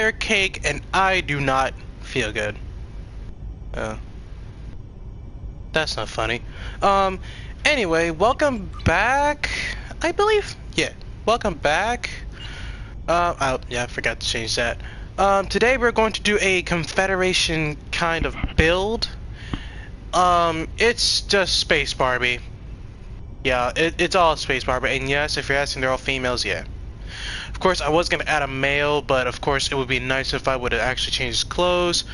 layer cake, and I do not feel good. That's not funny. Anyway, welcome back, I believe? Yeah, welcome back. Yeah, I forgot to change that. Today we're going to do a Confederation kind of build. It's just Space Barbie. Yeah, it's all Space Barbie, and yes, if you're asking, they're all females, yeah. Of course, I was gonna add a male, but of course, it would be nice if I would have actually changed his clothes.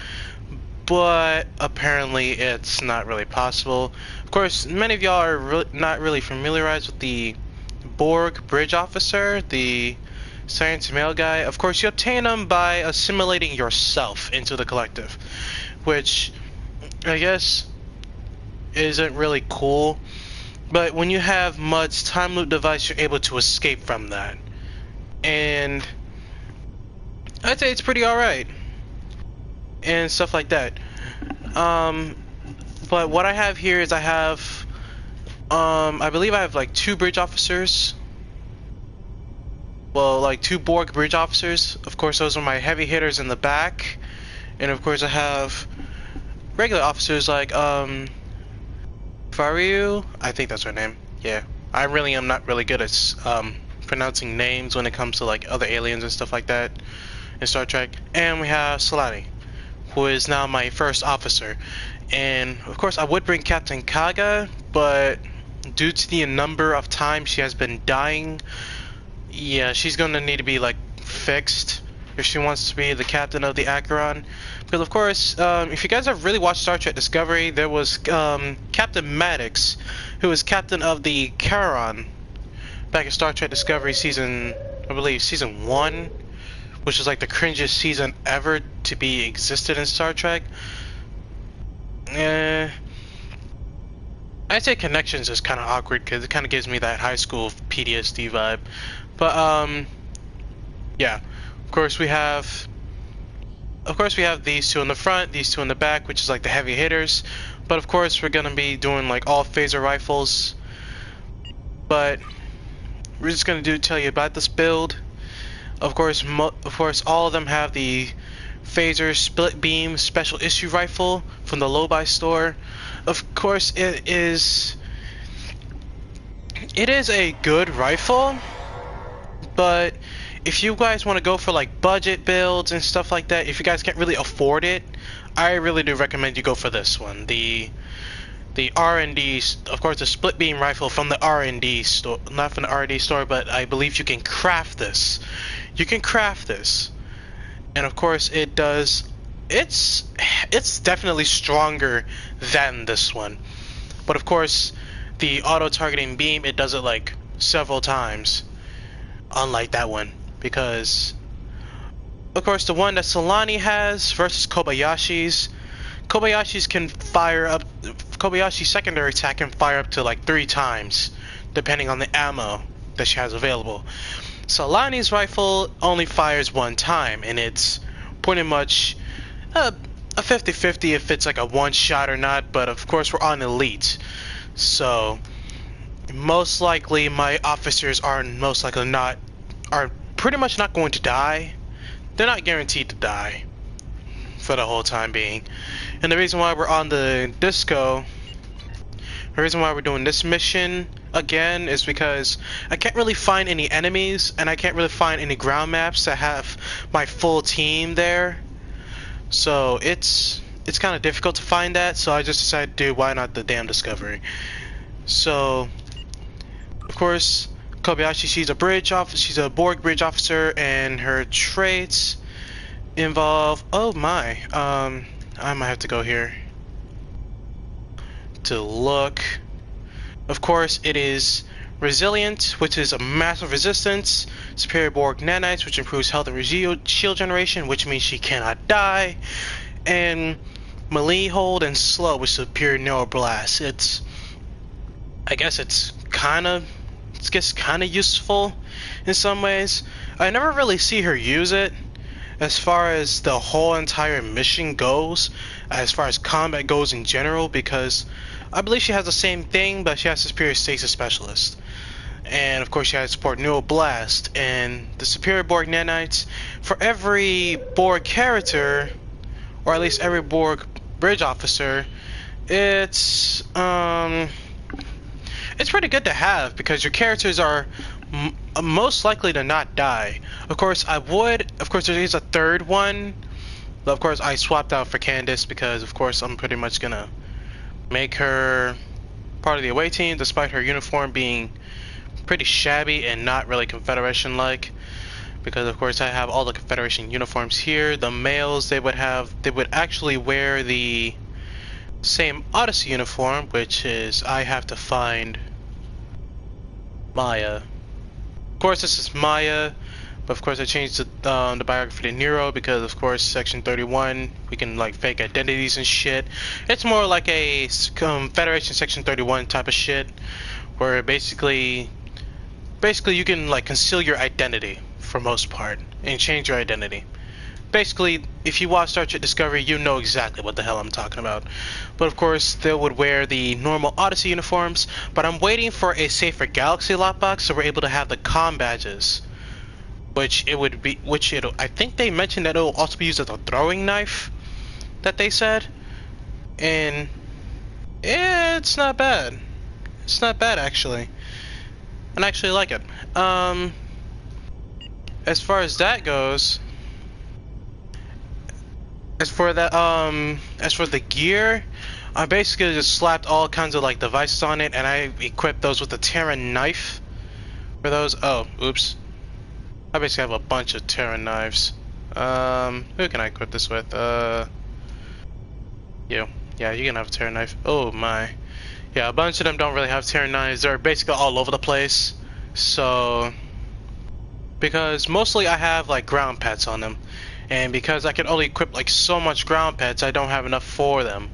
But apparently, it's not really possible. Of course, many of y'all are not really familiarized with the Borg Bridge Officer, the science male guy. Of course, you obtain him by assimilating yourself into the collective, which I guess isn't really cool. But when you have Mud's time loop device, you're able to escape from that. And I'd say it's pretty alright. And stuff like that. But what I have here is I have, I believe I have like 2 bridge officers. Well, like 2 Borg bridge officers. Of course, those are my heavy hitters in the back. And of course, I have regular officers like, Faru, I think that's her name. Yeah, I really am not really good at pronouncing names when it comes to like other aliens and stuff like that in Star Trek. And we have Solani, who is now my first officer. And of course, I would bring Captain Kaga, but due to the number of times she has been dying, yeah, she's gonna need to be like fixed if she wants to be the captain of the Acheron. Because of course, if you guys have really watched Star Trek Discovery, there was Captain Maddox, who was captain of the Charon back in Star Trek Discovery season, I believe season 1, which is like the cringiest season ever to be existed in Star Trek. I'd say Connections is kind of awkward because it kind of gives me that high school PTSD vibe. But yeah. Of course we have these 2 in the front, these 2 in the back, which is like the heavy hitters. But of course we're gonna be doing like all phaser rifles. But we're just gonna tell you about this build. Of course, all of them have the phaser split beam special issue rifle from the Low-Buy store. Of course, it is a good rifle, but if you guys want to go for like budget builds and stuff like that, if you guys can't really afford it, I really do recommend you go for this one. The R&D, of course, the split beam rifle from the R&D store, not from the R&D store, but I believe you can craft this. You can craft this, and of course it does. It's definitely stronger than this one, but of course the auto targeting beam, it does it like several times, unlike that one. Because of course the one that Solani has versus Kobayashi's can fire up. Kobayashi's secondary attack can fire up to like 3 times, depending on the ammo that she has available. Solani's rifle only fires 1 time, and it's pretty much a 50-50 if it's like a one shot or not. But of course we're on elite, so most likely my officers are pretty much not going to die. They're not guaranteed to die for the whole time being. And the reason why we're on the disco, the reason why we're doing this mission again, is because I can't really find any enemies, and I can't really find any ground maps that have my full team there. So it's kind of difficult to find that, so I just decided to do, why not the damn Discovery. So of course Kobayashi, she's a Borg bridge officer, and her traits involve, oh my, I might have to go here to look. Of course, it is Resilient, which is a massive resistance, Superior Borg Nanites, which improves health and shield generation, which means she cannot die, and Melee Hold and Slow, which is Superior Neuroblast. I guess it's kind of useful in some ways. I never really see her use it as far as the whole entire mission goes, as far as combat goes in general, because I believe she has the same thing, but she has a Superior Stasis Specialist. and of course you have to support Neural Blast and the Superior Borg Nanites. For every Borg character, or at least every Borg bridge officer, it's pretty good to have because your characters are most likely to not die. Of course, there is a third one, but of course I swapped out for Candace because of course I'm pretty much gonna make her part of the away team, despite her uniform being pretty shabby and not really Confederation-like. Because of course I have all the Confederation uniforms here. The males, they would actually wear the same Odyssey uniform, which is I have to find Maya. Of course this is Maya, but of course I changed the biography to Nero because of course Section 31 we can like fake identities and shit. It's more like a Confederation Section 31 type of shit, where basically you can like conceal your identity for most part and change your identity. Basically, if you watch Star Trek Discovery, you know exactly what the hell I'm talking about. But of course, they would wear the normal Odyssey uniforms, but I'm waiting for a Safer Galaxy lockbox so we're able to have the comm badges. I think they mentioned that it will also be used as a throwing knife, that they said. And yeah, it's not bad. It's not bad actually. And I actually like it. As far as that goes, as for the gear, I basically just slapped all kinds of like devices on it, and I equipped those with the Terran knife. For those, oh, oops. I basically have a bunch of Terran knives. Who can I equip this with? You. Yeah, you can have a Terran knife. Oh my. Yeah, a bunch of them don't really have Terran knives. They're basically all over the place. So, because mostly I have like ground pets on them, and because I can only equip like so much ground pets, I don't have enough for them.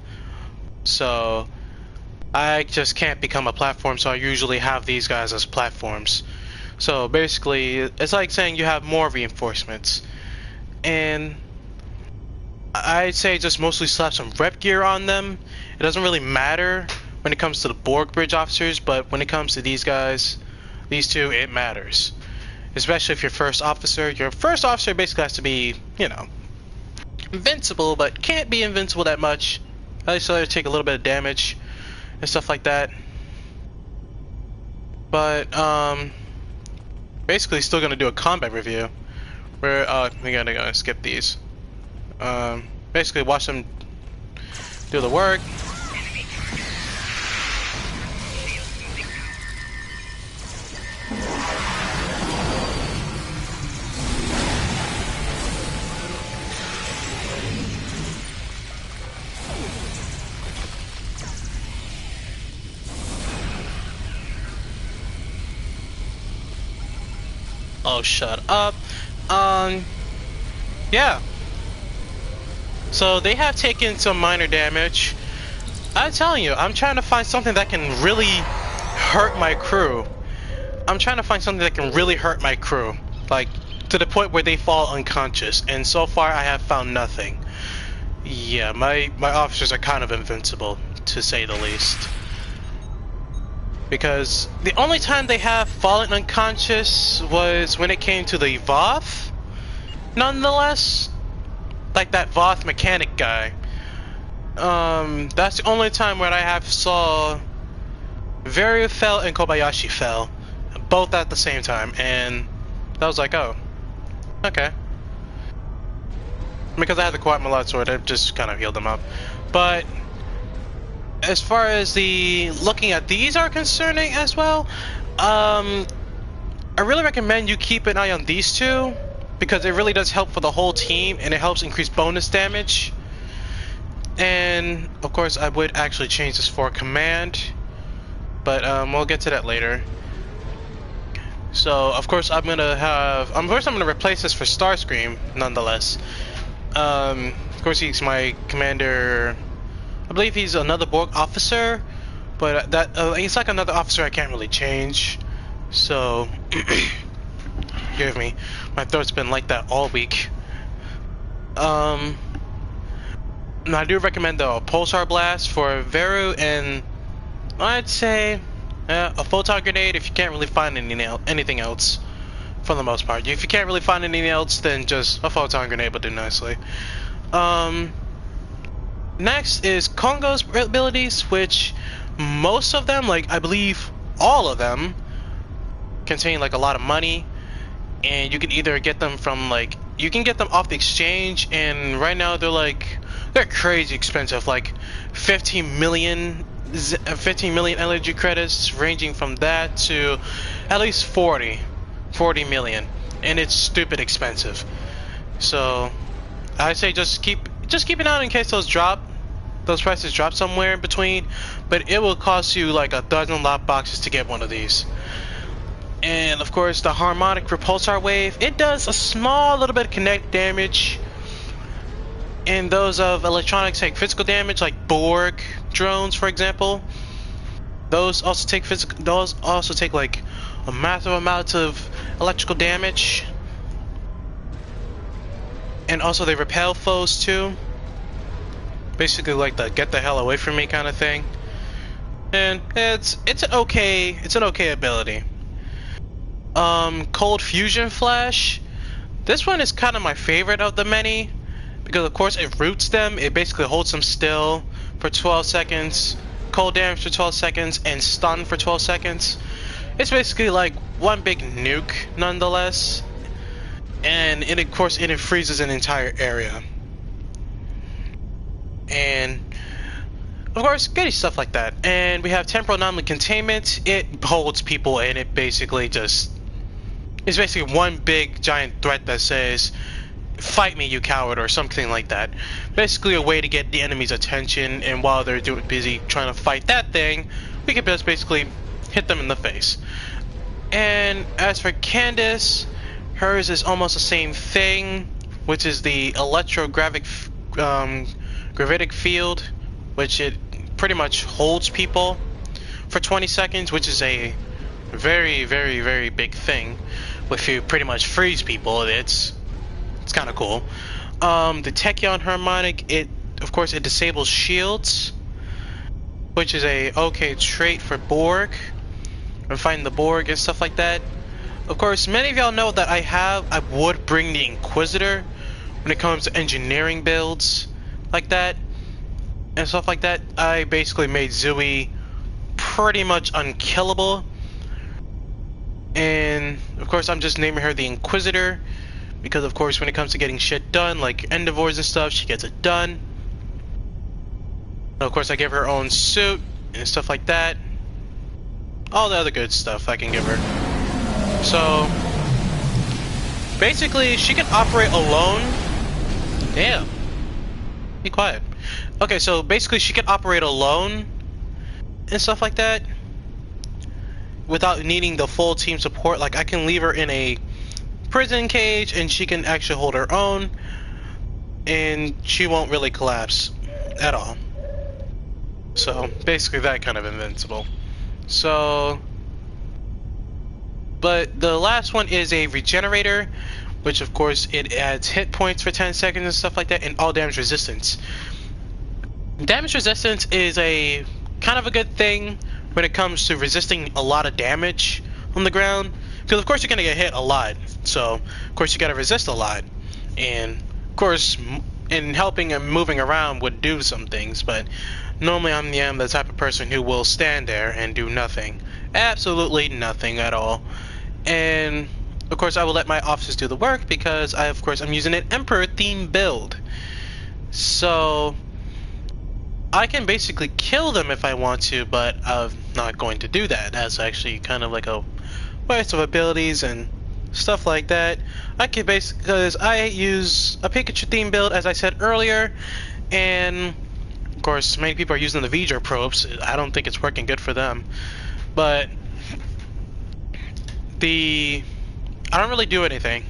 So I just can't become a platform, so I usually have these guys as platforms. So basically it's like saying you have more reinforcements, and I'd say just mostly slap some rep gear on them. It doesn't really matter when it comes to the Borg bridge officers, but when it comes to these guys, these two, it matters. Especially if you're first officer. Your first officer basically has to be, you know, invincible, but can't be invincible that much. At least let her take a little bit of damage and stuff like that. But basically still gonna do a combat review where we gotta go skip these. Basically watch them do the work. Oh, shut up. Yeah. So they have taken some minor damage. I'm telling you, I'm trying to find something that can really hurt my crew. I'm trying to find something that can really hurt my crew. Like, to the point where they fall unconscious. And so far, I have found nothing. Yeah, my officers are kind of invincible, to say the least. Because the only time they have fallen unconscious was when it came to the Voth. Nonetheless, like that Voth mechanic guy. That's the only time where I have saw Vario fell and Kobayashi fell, both at the same time, and I was like, oh, okay. Because I had the Quat Malad sword, it just kind of healed them up. But as far as the looking at these are concerning as well, I really recommend you keep an eye on these two, because it really does help for the whole team, and it helps increase bonus damage. And of course I would actually change this for command, but we'll get to that later. So of course I'm gonna replace this for Starscream nonetheless. Of course he's my commander. I believe he's another Borg officer, but that he's like another officer I can't really change. So forgive me, my throat's been like that all week. And I do recommend the Pulsar Blast for Veru, and I'd say A photon grenade if you can't really find anything else, for the most part. If you can't really find anything else, then just a photon grenade will do nicely. Next is Congo's abilities, which most of them, like I believe all of them, contain like a lot of money, and you can either get them from you can get them off the exchange, and right now they're crazy expensive, like 15 million energy credits, ranging from that to at least 40 million, and it's stupid expensive. So I say just keep an eye out in case those prices drop somewhere in between, but it will cost you like a dozen lot boxes to get one of these. And of course, the harmonic repulsar wave, it does a small little bit of kinetic damage, and those of electronics take physical damage, like Borg drones, for example. Those also take like a massive amount of electrical damage, and also they repel foes too. Basically, like the "get the hell away from me" kind of thing. And it's an okay ability. Cold Fusion Flash. This one is kind of my favorite of the many, because of course it roots them. It basically holds them still for 12 seconds, cold damage for 12 seconds, and stun for 12 seconds. It's basically like one big nuke nonetheless. And of course it freezes an entire area. And of course, goody stuff like that. And we have temporal anomaly containment. It holds people, and it's basically one big giant threat that says, "Fight me, you coward," or something like that. Basically a way to get the enemy's attention, and while they're busy trying to fight that thing, we can just basically hit them in the face. And as for Candace, hers is almost the same thing, which is the electrogravitic gravitic field, which it pretty much holds people for 20 seconds, which is a very, very, very big thing. If you pretty much freeze people, it's kind of cool. The Tachyon harmonic, of course it disables shields, which is a okay trait for Borg and fighting the Borg and stuff like that. Of course, many of y'all know that I would bring the Inquisitor when it comes to engineering builds like that and stuff like that. I basically made Zooey pretty much unkillable, and of course I'm just naming her the Inquisitor because of course when it comes to getting shit done like Endivores and stuff, she gets it done. And of course I give her own suit and stuff like that, all the other good stuff I can give her. So basically she can operate alone. Damn, be quiet. Okay, so basically she can operate alone and stuff like that without needing the full team support. Like I can leave her in a prison cage and she can actually hold her own, and she won't really collapse at all. So basically that kind of invincible. So, but the last one is a regenerator, which of course it adds hit points for 10 seconds and stuff like that, and all damage resistance. Damage resistance is a kind of a good thing when it comes to resisting a lot of damage on the ground, because of course you're gonna get hit a lot, so of course you gotta resist a lot, and of course in helping and moving around would do some things, but normally I'm the type of person who will stand there and do nothing, absolutely nothing at all. And of course I will let my officers do the work because I'm using an Emperor theme build, so I can basically kill them if I want to, but I'm not going to do that. That's actually kind of like a waste of abilities and stuff like that. I can basically, because I use a Pikachu theme build as I said earlier, and of course many people are using the V'ger probes. I don't think it's working good for them, but I don't really do anything.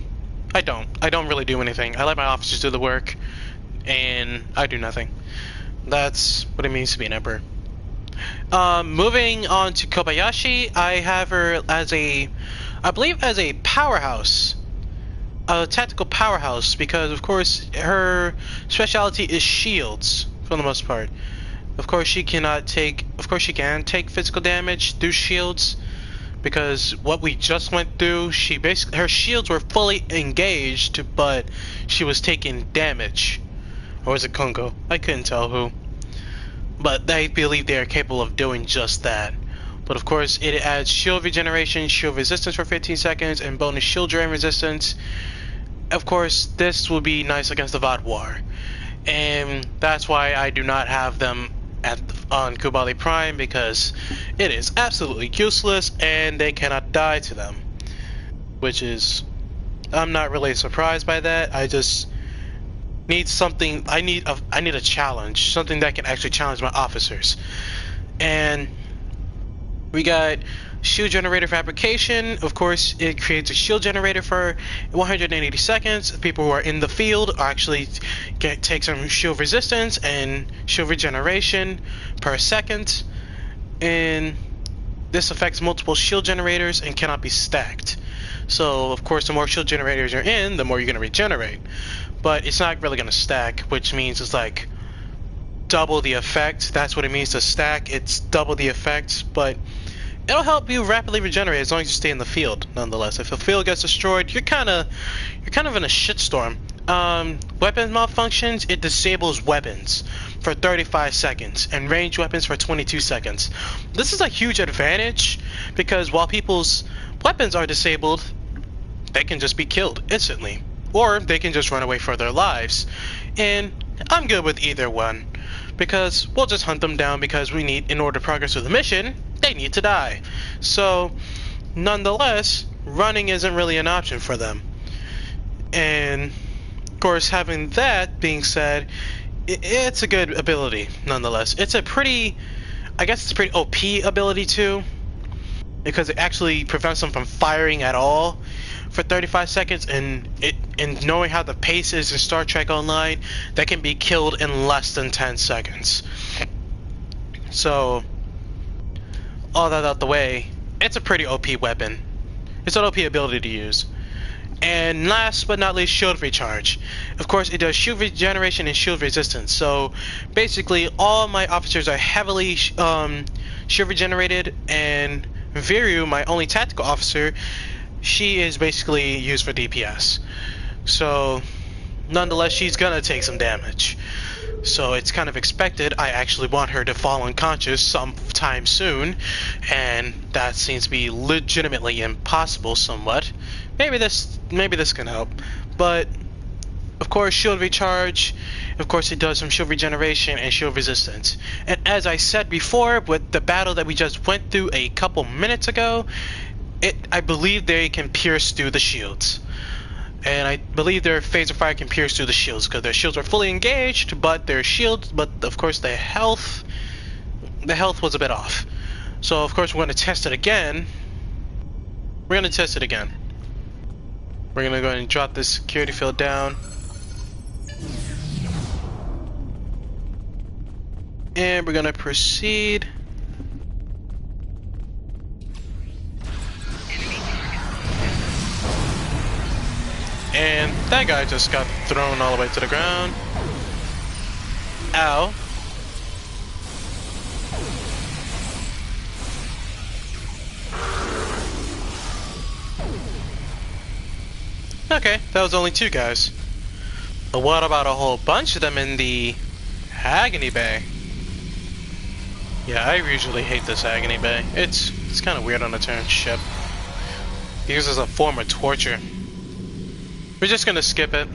I don't really do anything. I let my officers do the work, and I do nothing. That's what it means to be an Emperor. Moving on to Kobayashi, I have her as I believe as a powerhouse, a tactical powerhouse, because of course her specialty is shields for the most part. Of course, she cannot take. Of course, she can take physical damage through shields, because what we just went through, her shields were fully engaged, but she was taking damage. Or was it Congo? I couldn't tell who. But I believe they are capable of doing just that. But of course, it adds shield regeneration, shield resistance for 15 seconds, and bonus shield drain resistance. Of course, this will be nice against the VOD War. And that's why I do not have them on Kubali Prime, because it is absolutely useless and they cannot die to them. Which is... I'm not really surprised by that. I just need something... I need a challenge. Something that can actually challenge my officers. And we got shield generator fabrication. Of course, it creates a shield generator for 180 seconds. People who are in the field actually take some shield resistance and shield regeneration per second. And this affects multiple shield generators and cannot be stacked. So, of course, the more shield generators you're in, the more you're going to regenerate. But it's not really going to stack, which means it's like double the effect. That's what it means to stack. It's double the effect, but it'll help you rapidly regenerate as long as you stay in the field. Nonetheless, if the field gets destroyed, you're kind of in a shitstorm. Weapon malfunctions, it disables weapons for 35 seconds and range weapons for 22 seconds. This is a huge advantage because while people's weapons are disabled, they can just be killed instantly, or they can just run away for their lives. And I'm good with either one, because we'll just hunt them down, because we need, in order to progress with the mission, they need to die. So, nonetheless, running isn't really an option for them. And, of course, having that being said, it's a good ability, nonetheless. It's a pretty, I guess it's a pretty OP ability too, because it actually prevents them from firing at all for 35 seconds, and knowing how the pace is in Star Trek Online, that can be killed in less than 10 seconds. So, all that out the way, it's a pretty OP weapon. It's an OP ability to use. And last but not least, shield recharge. Of course, it does shield regeneration and shield resistance. So, basically, all my officers are heavily shield regenerated, and Viru, my only tactical officer, she is basically used for DPS. So, nonetheless, she's gonna take some damage. So it's kind of expected. I actually want her to fall unconscious sometime soon, and that seems to be legitimately impossible somewhat. Maybe this can help. But of course, shield recharge, of course it does some shield regeneration and shield resistance. And as I said before, with the battle that we just went through a couple minutes ago, I believe they can pierce through the shields. And I believe their phaser fire can pierce through the shields, because their shields are fully engaged, but of course the health was a bit off. So of course we're going to test it again. We're going to go ahead and drop this security field down. And we're going to proceed. And that guy just got thrown all the way to the ground. Ow. Okay, that was only 2 guys. But what about a whole bunch of them in the Agony Bay? Yeah, I usually hate this Agony Bay. It's kind of weird on a turned ship. Used as a form of torture. We're just gonna skip it.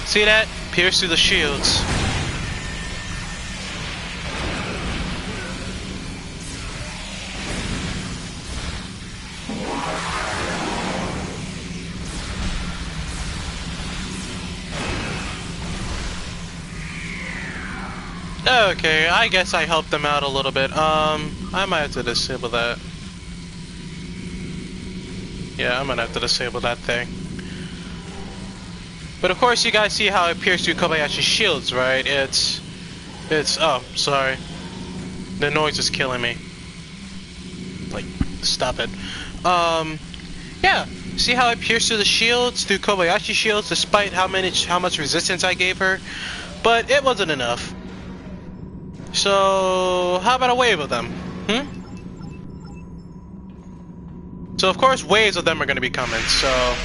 See that? Pierce through the shields. Okay, I guess I helped them out a little bit. I might have to disable that. Yeah, I'm gonna have to disable that thing. But of course, you guys see how it pierced through Kobayashi's shields, right? Oh, sorry. The noise is killing me. Like, stop it. Yeah. See how I pierced through the shields, through Kobayashi shields, despite how much resistance I gave her? But it wasn't enough. So, how about a wave of them? So, of course, waves of them are going to be coming, so...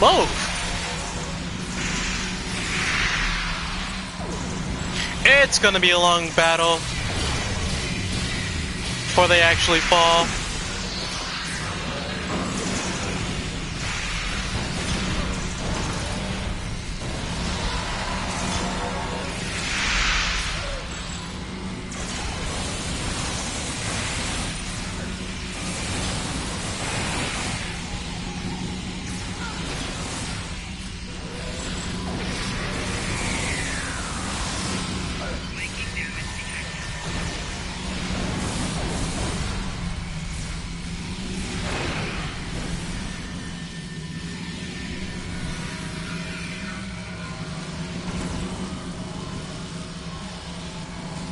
Move! It's gonna be a long battle before they actually fall.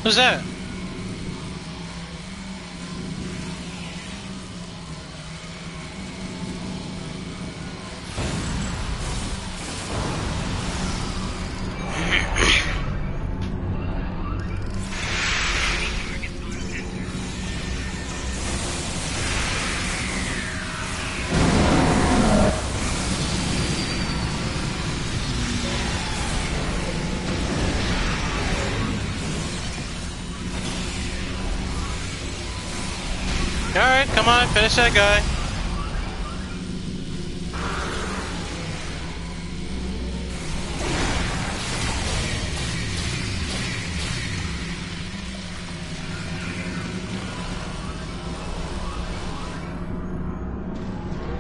Who's that? Alright, come on, finish that guy.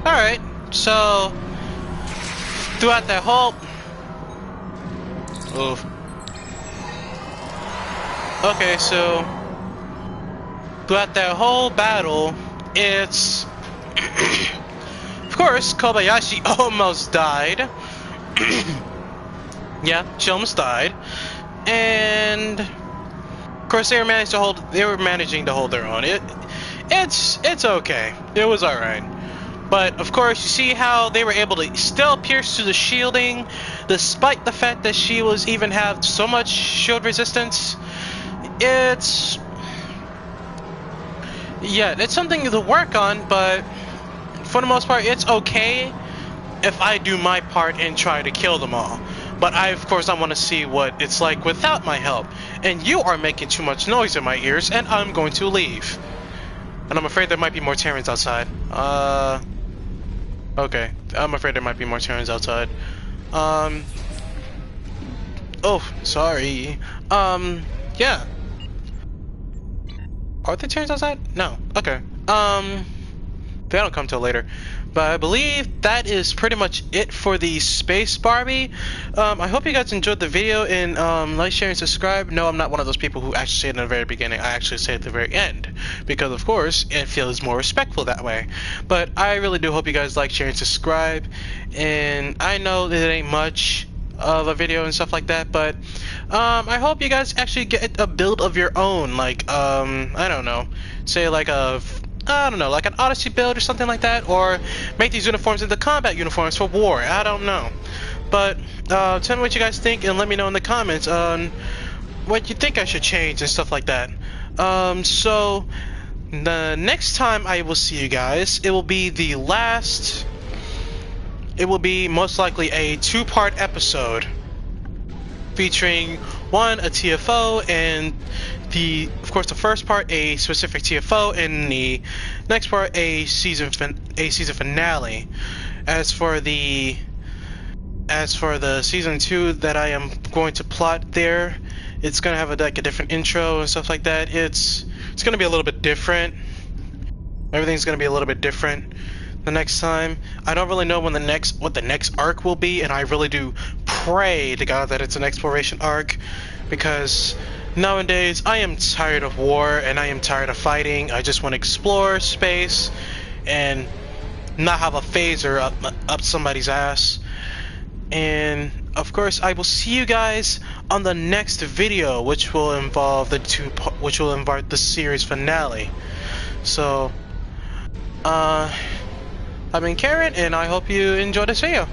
Alright, so throughout that whole... Oof. Okay, so throughout that whole battle, it's... of course, Kobayashi almost died. Yeah, she almost died. And of course they were managing to hold their own. It's okay. It was alright. But of course, you see how they were able to still pierce through the shielding, despite the fact that she was even have so much shield resistance. It's something to work on, but for the most part, it's okay if I do my part and try to kill them all. But of course, I want to see what it's like without my help. And you are making too much noise in my ears, and I'm going to leave. And I'm afraid there might be more Terrans outside. Okay. I'm afraid there might be more Terrans outside. Oh, sorry. Yeah. Are there Terrans outside? No. Okay. They don't come till later. But I believe that is pretty much it for the Space Barbie. I hope you guys enjoyed the video, and like, share, and subscribe. No, I'm not one of those people who actually say it in the very beginning. I actually say it at the very end, because of course it feels more respectful that way. But I really do hope you guys like, share, and subscribe. And I know that it ain't much of a video and stuff like that, but I hope you guys actually get a build of your own, like I don't know, say like like an Odyssey build or something like that, or make these uniforms into combat uniforms for war. I don't know, but tell me what you guys think and let me know in the comments on what you think I should change and stuff like that. So the next time I will see you guys, it will be the last. It will be most likely a two-part episode featuring one a TFO and of course the first part a specific TFO and the next part a season finale. As for the season 2 that I am going to plot there, it's gonna have like a different intro and stuff like that. It's gonna be a little bit different. Everything's gonna be a little bit different the next time. I don't really know what the next arc will be, and I really do pray to God that it's an exploration arc, because nowadays I am tired of war and I am tired of fighting. I just want to explore space and not have a phaser up somebody's ass. And of course, I will see you guys on the next video, which will involve the series finale. So, I've been Karen, and I hope you enjoyed this video.